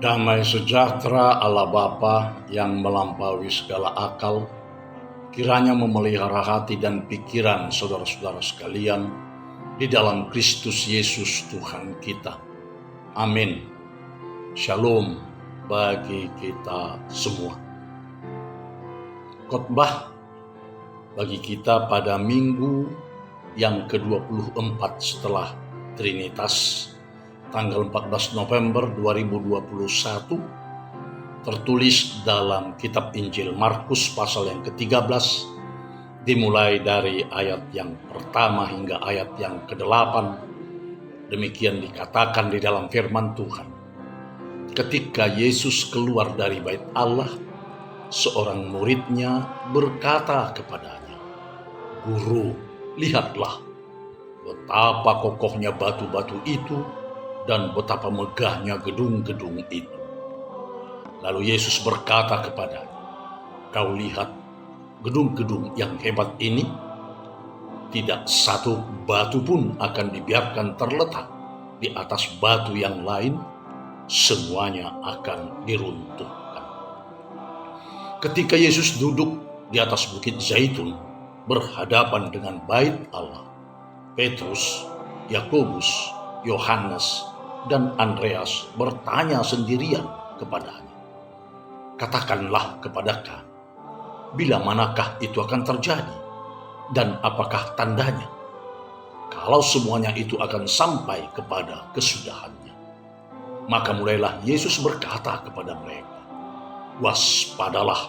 Damai sejahtera Allah Bapa yang melampaui segala akal, kiranya memelihara hati dan pikiran saudara-saudara sekalian di dalam Kristus Yesus Tuhan kita. Amin. Shalom bagi kita semua. Khotbah bagi kita pada minggu yang ke-24 setelah Trinitas, tanggal 14 November 2021, tertulis dalam kitab Injil Markus pasal yang ke-13, dimulai dari ayat yang pertama hingga ayat yang ke-8. Demikian dikatakan di dalam firman Tuhan. Ketika Yesus keluar dari bait Allah, seorang muridnya berkata kepadanya, "Guru, lihatlah betapa kokohnya batu-batu itu dan betapa megahnya gedung-gedung itu." Lalu Yesus berkata kepadanya, "Kau lihat gedung-gedung yang hebat ini? Tidak satu batu pun akan dibiarkan terletak di atas batu yang lain, semuanya akan diruntuhkan." Ketika Yesus duduk di atas bukit Zaitun berhadapan dengan bait Allah, Petrus, Yakobus, Yohanes, dan Andreas bertanya sendirian kepadanya, "Katakanlah kepada kami, bila manakah itu akan terjadi, dan apakah tandanya, kalau semuanya itu akan sampai kepada kesudahannya?" Maka mulailah Yesus berkata kepada mereka, "Waspadalah,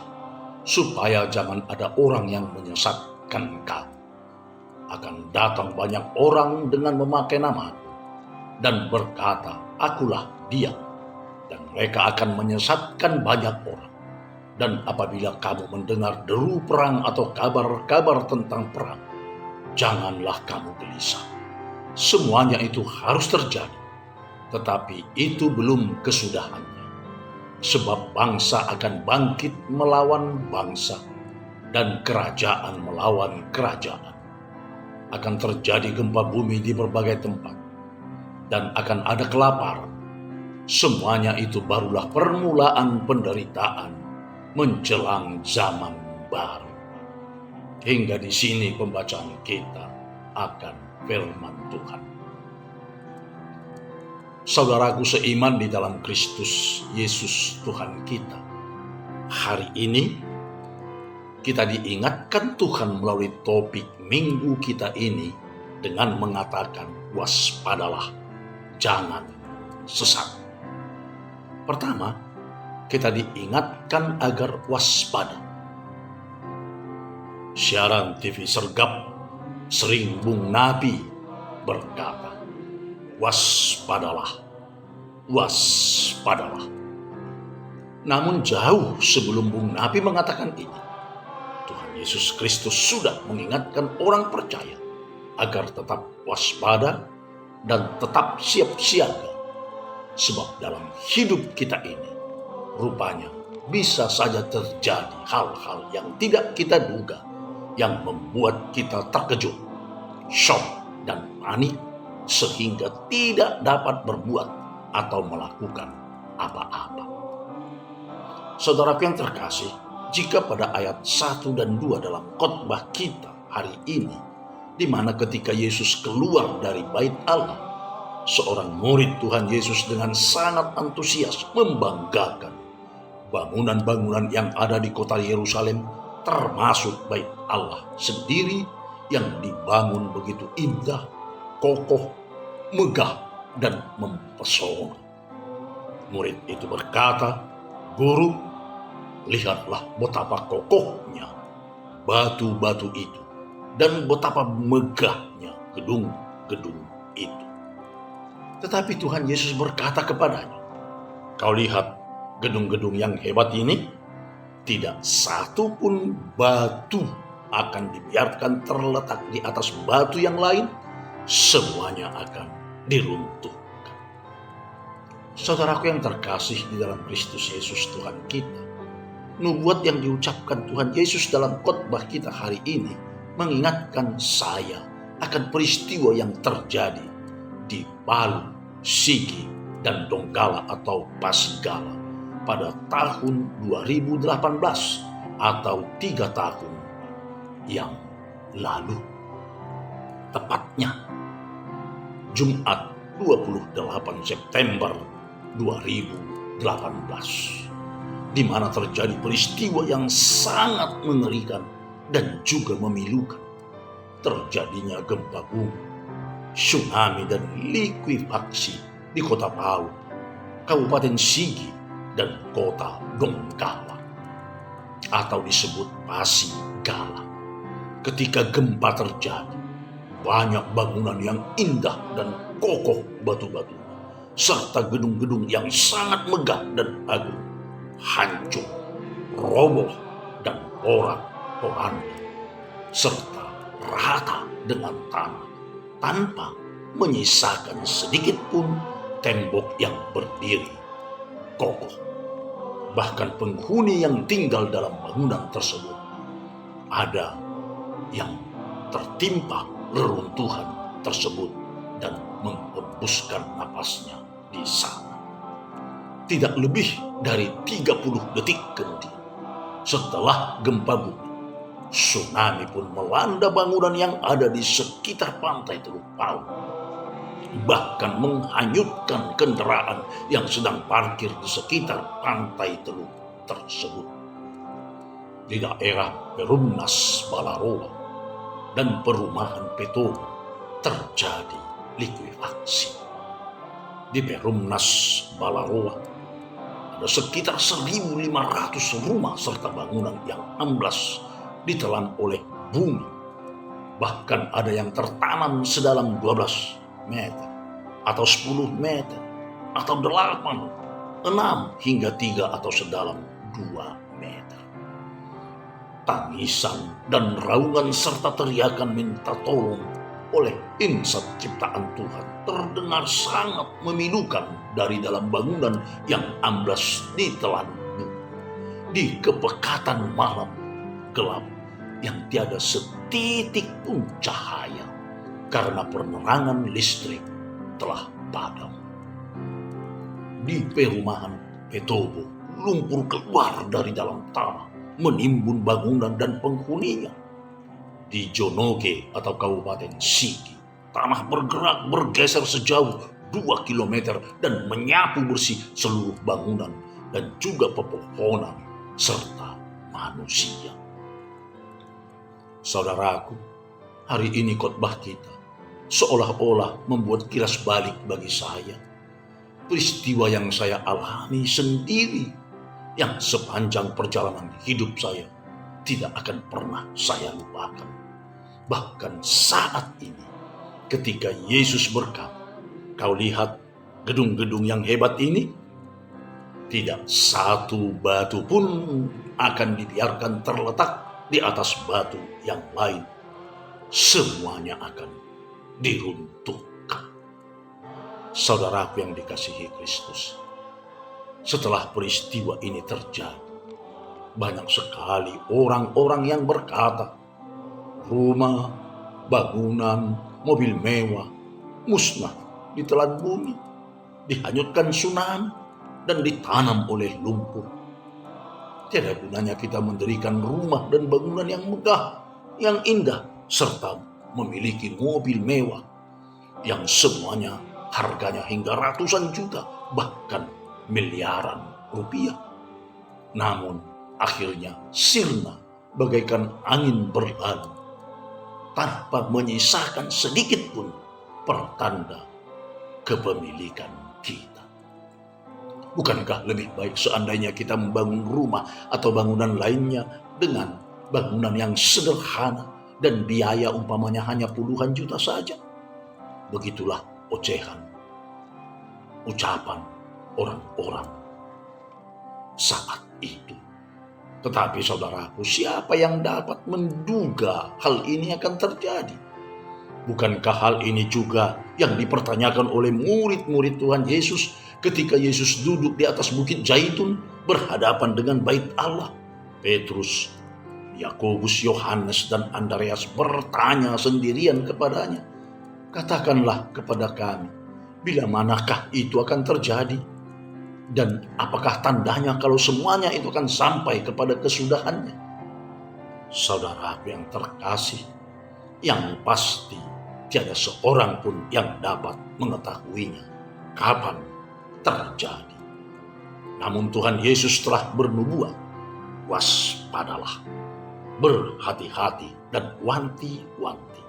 supaya jangan ada orang yang menyesatkan kamu. Akan datang banyak orang dengan memakai namaku dan berkata, 'Akulah dia,' dan mereka akan menyesatkan banyak orang. Dan apabila kamu mendengar deru perang atau kabar-kabar tentang perang, janganlah kamu gelisah. Semuanya itu harus terjadi, tetapi itu belum kesudahannya. Sebab bangsa akan bangkit melawan bangsa, dan kerajaan melawan kerajaan. Akan terjadi gempa bumi di berbagai tempat, dan akan ada kelaparan. Semuanya itu barulah permulaan penderitaan menjelang zaman baru." Hingga di sini pembacaan kita akan firman Tuhan. Saudaraku seiman di dalam Kristus Yesus Tuhan kita, hari ini kita diingatkan Tuhan melalui topik minggu kita ini dengan mengatakan, "Waspadalah, jangan sesat." Pertama, kita diingatkan agar waspada. Siaran TV Sergap sering Bung Nabi berkata, "Waspadalah, waspadalah." Namun jauh sebelum Bung Nabi mengatakan ini, Tuhan Yesus Kristus sudah mengingatkan orang percaya agar tetap waspada dan tetap siap siaga. Sebab dalam hidup kita ini, rupanya bisa saja terjadi hal-hal yang tidak kita duga, yang membuat kita terkejut, shock, dan panik, sehingga tidak dapat berbuat atau melakukan apa-apa. Saudaraku yang terkasih, jika pada ayat 1 dan 2 dalam khotbah kita hari ini, di mana ketika Yesus keluar dari bait Allah, seorang murid Tuhan Yesus dengan sangat antusias membanggakan bangunan-bangunan yang ada di kota Yerusalem, termasuk bait Allah sendiri yang dibangun begitu indah, kokoh, megah, dan mempesona. Murid itu berkata, "Guru, lihatlah betapa kokohnya batu-batu itu dan betapa megahnya gedung-gedung itu." Tetapi Tuhan Yesus berkata kepadanya, "Kau lihat gedung-gedung yang hebat ini? Tidak satu pun batu akan dibiarkan terletak di atas batu yang lain, semuanya akan diruntuhkan." Saudaraku yang terkasih di dalam Kristus Yesus Tuhan kita, nubuat yang diucapkan Tuhan Yesus dalam khotbah kita hari ini mengingatkan saya akan peristiwa yang terjadi di Palu, Sigi, dan Donggala atau Pasgala pada tahun 2018 atau 3 tahun yang lalu. Tepatnya Jumat 28 September 2018, di mana terjadi peristiwa yang sangat mengerikan dan juga memilukan. Terjadinya gempa bumi, tsunami dan likuifaksi di kota Palu, Kabupaten Sigi, dan kota Donggala atau disebut Pasigala. Ketika gempa terjadi, banyak bangunan yang indah dan kokoh batu-batu serta gedung-gedung yang sangat megah dan agung hancur, roboh, dan porak-poranda serta rata dengan tanah tanpa menyisakan sedikit pun tembok yang berdiri kokoh. Bahkan penghuni yang tinggal dalam bangunan tersebut ada yang tertimpa reruntuhan tersebut dan menghembuskan napasnya di sana. Tidak lebih dari 30 detik kemudian, setelah gempa bumi, tsunami pun melanda bangunan yang ada di sekitar pantai Teluk Palu, bahkan menghanyutkan kendaraan yang sedang parkir di sekitar pantai Teluk tersebut. Di daerah Perumnas Balaroa dan perumahan Petobo terjadi likuifaksi. Di Perumnas Balaroa ada sekitar 1.500 rumah serta bangunan yang amblas ditelan oleh bumi. Bahkan ada yang tertanam sedalam 12 meter atau 10 meter atau 8, 6 hingga 3 atau sedalam 2 meter. Tangisan dan raungan serta teriakan minta tolong oleh insan ciptaan Tuhan terdengar sangat memilukan dari dalam bangunan yang amblas ditelan bumi. Di kepekatan malam gelap yang tiada setitik pun cahaya karena penerangan listrik telah padam. Di perumahan Petobo, lumpur keluar dari dalam tanah menimbun bangunan dan penghuninya. Di Jonoge atau Kabupaten Sigi, tanah bergerak bergeser sejauh 2 km dan menyapu bersih seluruh bangunan dan juga pepohonan serta manusia. Saudaraku, hari ini khotbah kita seolah-olah membuat kilas balik bagi saya. Peristiwa yang saya alami sendiri, yang sepanjang perjalanan hidup saya tidak akan pernah saya lupakan. Bahkan saat ini, ketika Yesus berkata, "Kau lihat gedung-gedung yang hebat ini? Tidak satu batu pun akan dibiarkan terletak di atas batu yang lain. Semuanya akan diruntuhkan." Saudaraku yang dikasihi Kristus, setelah peristiwa ini terjadi, banyak sekali orang-orang yang berkata, rumah, bangunan, mobil mewah musnah ditelan bumi, dihanyutkan tsunami, dan ditanam oleh lumpur. Tiada gunanya kita mendirikan rumah dan bangunan yang megah, yang indah, serta memiliki mobil mewah yang semuanya harganya hingga ratusan juta, bahkan miliaran rupiah. Namun akhirnya sirna bagaikan angin berlalu tanpa menyisakan sedikit pun pertanda kepemilikan kita. Bukankah lebih baik seandainya kita membangun rumah atau bangunan lainnya dengan bangunan yang sederhana dan biaya umpamanya hanya puluhan juta saja? Begitulah ocehan, ucapan orang-orang saat itu. Tetapi saudaraku, siapa yang dapat menduga hal ini akan terjadi? Bukankah hal ini juga yang dipertanyakan oleh murid-murid Tuhan Yesus ketika Yesus duduk di atas bukit Zaitun berhadapan dengan bait Allah? Petrus, Yakobus, Yohanes, dan Andreas bertanya sendirian kepadanya, "Katakanlah kepada kami, Bila manakah itu akan terjadi? Dan apakah tandanya kalau semuanya itu akan sampai kepada kesudahannya? Saudaraku yang terkasih, yang pasti tiada seorang pun yang dapat mengetahuinya kapan terjadi. Namun Tuhan Yesus telah bernubuat, waspadalah, berhati-hati dan wanti-wanti.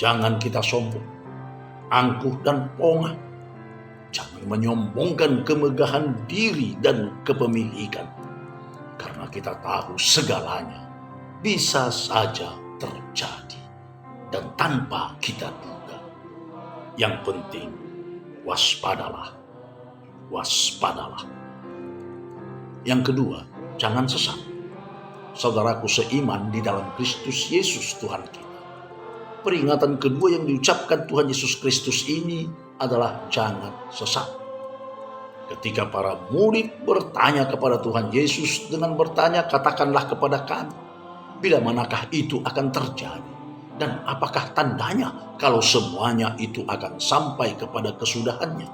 Jangan kita sombong, angkuh dan pongah. Jangan menyombongkan kemegahan diri dan kepemilikan. Karena kita tahu segalanya bisa saja terjadi dan tanpa kita duga. Yang penting waspadalah, waspadalah. Yang kedua, jangan sesat. Saudaraku seiman di dalam Kristus Yesus Tuhan kita. Peringatan kedua yang diucapkan Tuhan Yesus Kristus ini adalah jangan sesat. Ketika para murid bertanya kepada Tuhan Yesus dengan bertanya, katakanlah kepada kami, bila manakah itu akan terjadi? Dan apakah tandanya kalau semuanya itu akan sampai kepada kesudahannya?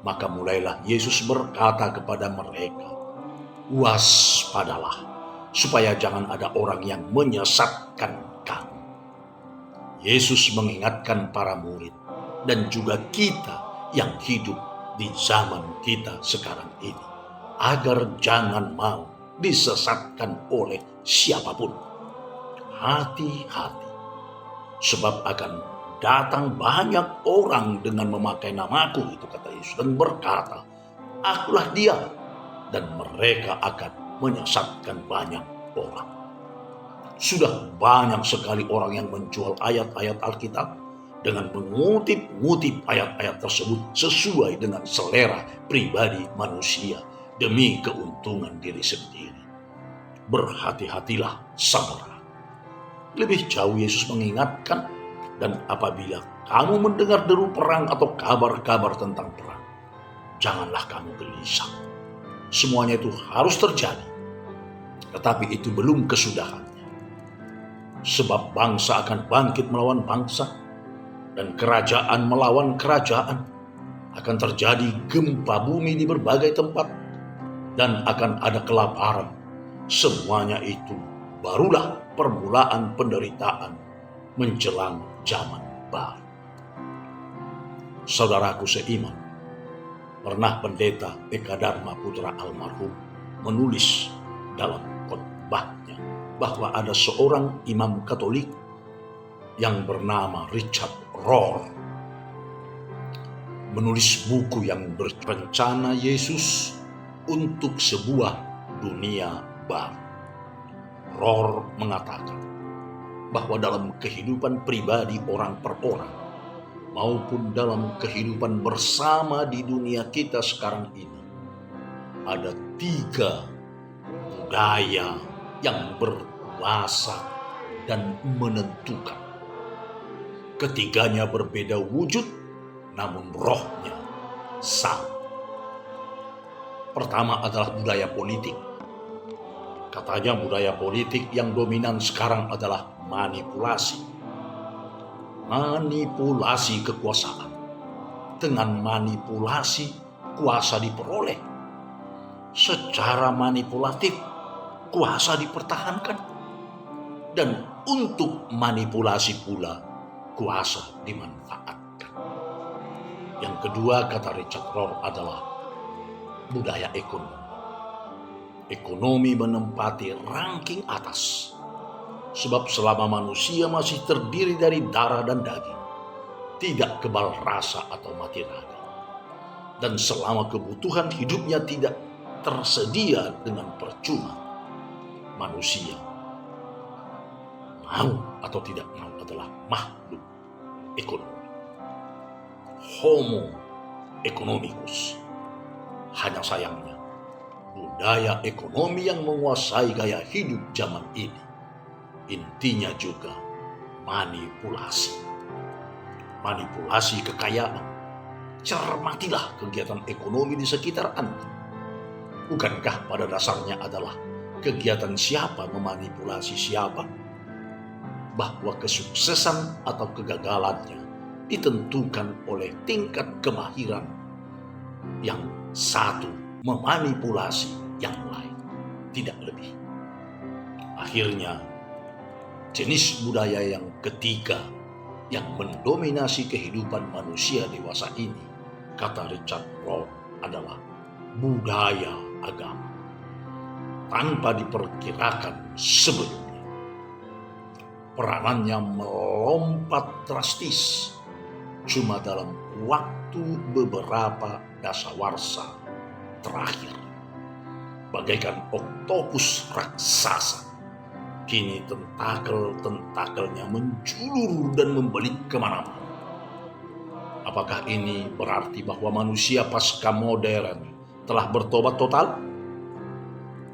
Maka mulailah Yesus berkata kepada mereka, waspadalah, supaya jangan ada orang yang menyesatkan kamu. Yesus mengingatkan para murid dan juga kita yang hidup di zaman kita sekarang ini, agar jangan mau disesatkan oleh siapapun. Hati-hati, sebab akan datang banyak orang dengan memakai namaku, itu kata Yesus, dan berkata, akulah dia, dan mereka akan menyesatkan banyak orang. Sudah banyak sekali orang yang menjual ayat-ayat Alkitab dengan mengutip-ngutip ayat-ayat tersebut sesuai dengan selera pribadi manusia demi keuntungan diri sendiri. Berhati-hatilah saudara. Lebih jauh Yesus mengingatkan, dan apabila kamu mendengar deru perang atau kabar-kabar tentang perang, janganlah kamu gelisah. Semuanya itu harus terjadi, tetapi itu belum kesudahannya. Sebab bangsa akan bangkit melawan bangsa, dan kerajaan melawan kerajaan. Akan terjadi gempa bumi di berbagai tempat, dan akan ada kelaparan. Semuanya itu barulah permulaan penderitaan menjelang zaman baru. Saudaraku seiman, pernah pendeta Eka Dharma Putra almarhum menulis dalam khotbahnya bahwa ada seorang imam Katolik yang bernama Richard Rohr menulis buku yang berencana Yesus untuk sebuah dunia baru. Rohr mengatakan bahwa dalam kehidupan pribadi orang per orang maupun dalam kehidupan bersama di dunia kita sekarang ini, ada 3 budaya yang berkuasa dan menentukan. Ketiganya berbeda wujud, namun rohnya sama. Pertama adalah budaya politik. Katanya budaya politik yang dominan sekarang adalah manipulasi. Manipulasi kekuasaan. Dengan manipulasi, kuasa diperoleh. Secara manipulatif, kuasa dipertahankan. Dan untuk manipulasi pula, kuasa dimanfaatkan. Yang kedua, kata Richard Rohr, adalah budaya ekonomi. Ekonomi menempati ranking atas. Sebab selama manusia masih terdiri dari darah dan daging, tidak kebal rasa atau mati raga. Dan selama kebutuhan hidupnya tidak tersedia dengan percuma, manusia mau atau tidak mau adalah makhluk ekonomi. Homo economicus. Hanya sayangnya, budaya ekonomi yang menguasai gaya hidup zaman ini intinya juga manipulasi. Manipulasi kekayaan. Cermatilah kegiatan ekonomi di sekitar Anda. Bukankah pada dasarnya adalah kegiatan siapa memanipulasi siapa? Bahwa kesuksesan atau kegagalannya ditentukan oleh tingkat kemahiran yang satu memanipulasi yang lain, tidak lebih. Akhirnya, jenis budaya yang ketiga yang mendominasi kehidupan manusia dewasa ini, kata Richard Rohr, adalah budaya agama. Tanpa diperkirakan sebelumnya, peranannya melompat drastis cuma dalam waktu beberapa dasawarsa terakhir. Bagaikan oktopus raksasa, kini tentakel-tentakelnya menjulur dan membelit kemana-mana. Apakah ini berarti bahwa manusia pasca modern telah bertobat total?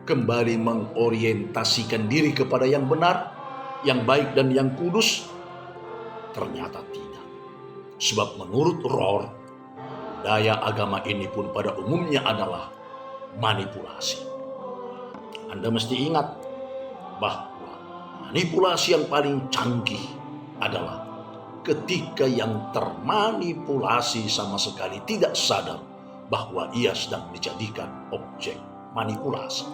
Kembali mengorientasikan diri kepada yang benar, yang baik dan yang kudus? Ternyata tidak. Sebab menurut Rohr, budaya agama ini pun pada umumnya adalah manipulasi. Anda mesti ingat bahwa manipulasi yang paling canggih adalah ketika yang termanipulasi sama sekali tidak sadar bahwa ia sedang dijadikan objek manipulasi.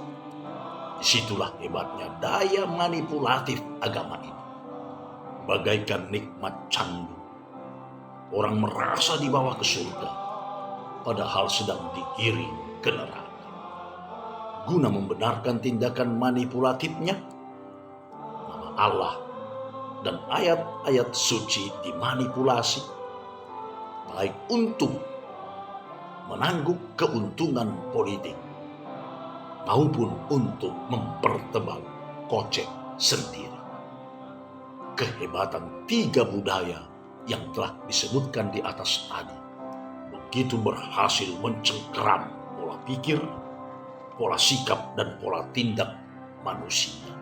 Disitulah hebatnya daya manipulatif agama ini. Bagaikan nikmat candu, orang merasa dibawa ke surga, padahal sedang digiring ke neraka. Guna membenarkan tindakan manipulatifnya, nama Allah dan ayat-ayat suci dimanipulasi, baik untuk menanggung keuntungan politik maupun untuk mempertebal kocek sendiri. Kehebatan tiga budaya yang telah disebutkan di atas tadi begitu berhasil mencengkeram pola pikir, pola sikap, dan pola tindak manusia.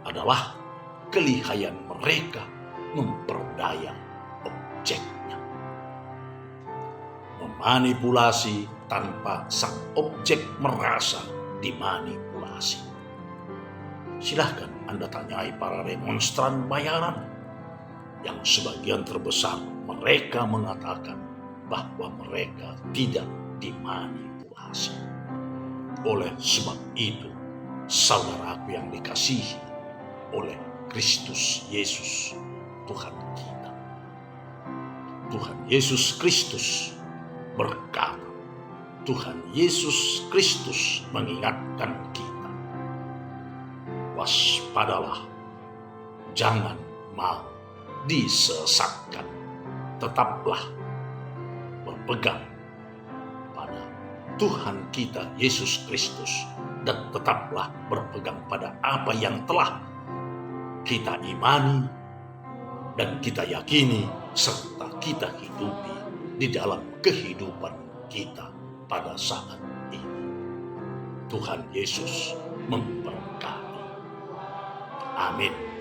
Adalah kelihayan mereka memperdaya objeknya. Memanipulasi tanpa sang objek merasa dimanipulasi. Silahkan Anda tanyai para remonstran bayaran, yang sebagian terbesar mereka mengatakan bahwa mereka tidak dimanipulasi. Oleh sebab itu, saudaraku yang dikasihi oleh Kristus Yesus, Tuhan kita, Tuhan Yesus Kristus berkata, Tuhan Yesus Kristus mengingatkan kita, waspadalah, jangan mau disesatkan, tetaplah berpegang pada Tuhan kita Yesus Kristus, dan tetaplah berpegang pada apa yang telah kita imani dan kita yakini serta kita hidupi di dalam kehidupan kita pada saat ini. Tuhan Yesus memberkati. Amin.